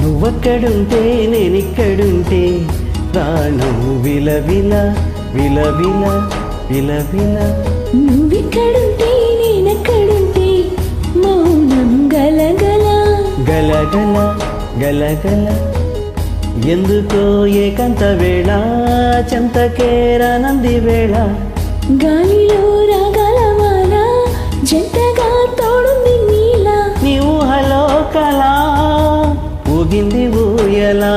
నువ్వక్కడుంటే నేనిక్కడుంటే ప్రాణం విలవిల విలవిల విలవిల. నువ్విక్కడుంటే నేనక్కడుంటే మౌనం గలగల గలగల గలగల. ఎందుకో ఏకాంత వేళ చెంతకేరానంది వేళ. గాలిలో రాగాల మాల జంటగా తోడుంది నీలా. నీ ఊహలో కళ ఊగింది ఊయలా.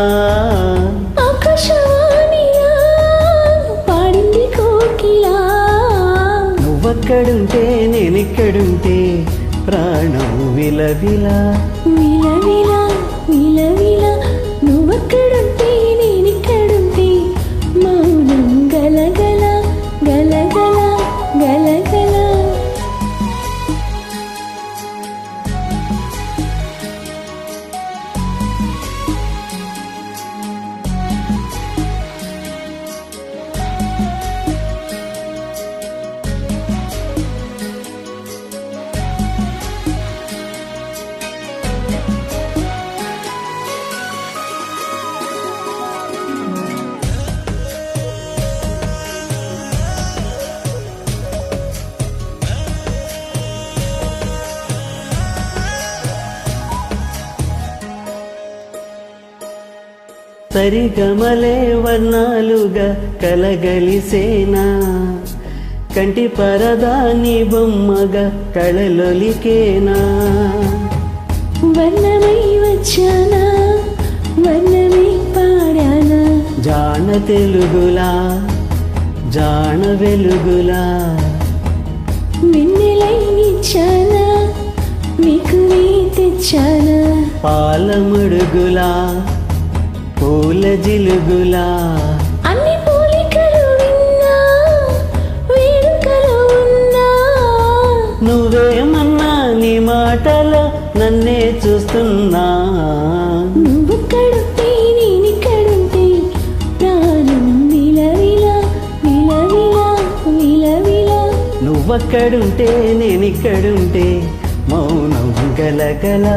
ఆకాశవాణిలా పాడింది కోకిలా. నువ్వక్కడుంటే నేనిక్కడుంటే ప్రాణం విలవిల విలవిల విలవిల. నువ్వక్కడుంటే నేనిక్కడుంటే మౌనం గలగల గలగల గలగల. సరిగమలే వర్ణాలుగా కలగలిసేనా. కంటి పరదాని బొమ్మగా కళలొలికేనా. వర్ణమై వచ్చానా వర్ణమై పాడానా. జాన తెలుగులా జాన వెలుగులా. వెన్నెలై నిచ్చానా నీకు నీ తెచ్చానా. పాలముడుగులా పూల జిలుగులా. అన్ని పోలికలు విన్నా వేడుకలు ఉన్నా. నువ్వేమన్నా నీ మాటలో నన్నే చూస్తున్నా. నువ్వక్కడుంటే నేనిక్కడుంటే ప్రాణం విలవిల విలవిల విలవిల. నువ్వక్కడుంటే నేనిక్కడుంటే మౌనం గలగల.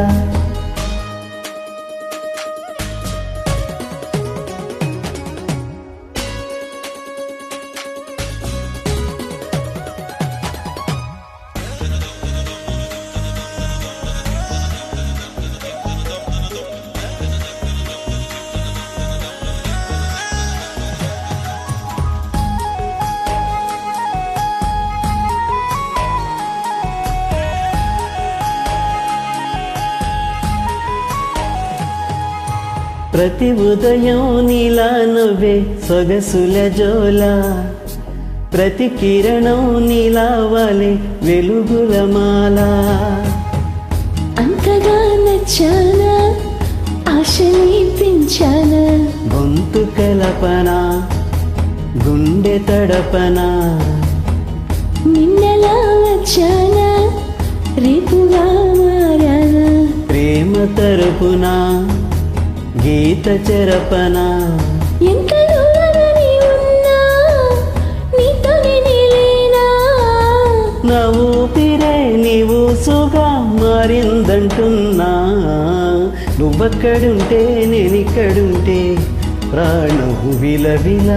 ప్రతి ఉదయం నీలా నవ్వే సొగసుల జోల. ప్రతి కిరణం నీలా వాలే వెలుగుల మాల. అంతగా నచ్చానా ఆశని పెంచానా. గొంతు కలపన గుండె తడపన. నిన్నలా వచ్చానా రేపుగా మారానా. ప్రేమ తరపున గీత చెరపన. ఎంత దూరమని ఉన్నా నీతోనే నిలేనా. నా ఊపిరే నీవు సుగా మారిందంటున్నా. నువ్వక్కడుంటే నేనిక్కడుంటే ప్రాణం విలవిల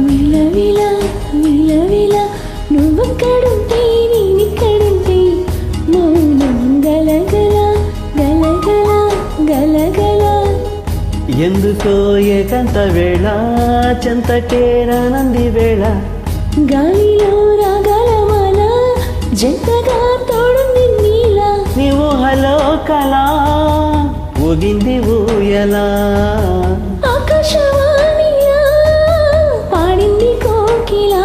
విలవిల విలవిల. నువ్వక్కడుంటే నేనిక్కడుంటే మౌనం గలగల గలగల గలగల. ఎందుకో ఏకాంత వేళ చెంతకేరానంది వేళ. గాలిలో రాగాల మాల జంటగా తోడుంది నీలా. నీ ఊహలో కళ ఊగింది ఊయలా. ఆకాశవాణిలా పాడింది కోకిలా.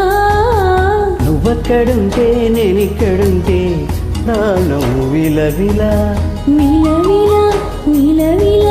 నువ్వక్కడుంటే నేనిక్కడుంటే ప్రాణం విలవిల విలవిల విలవిల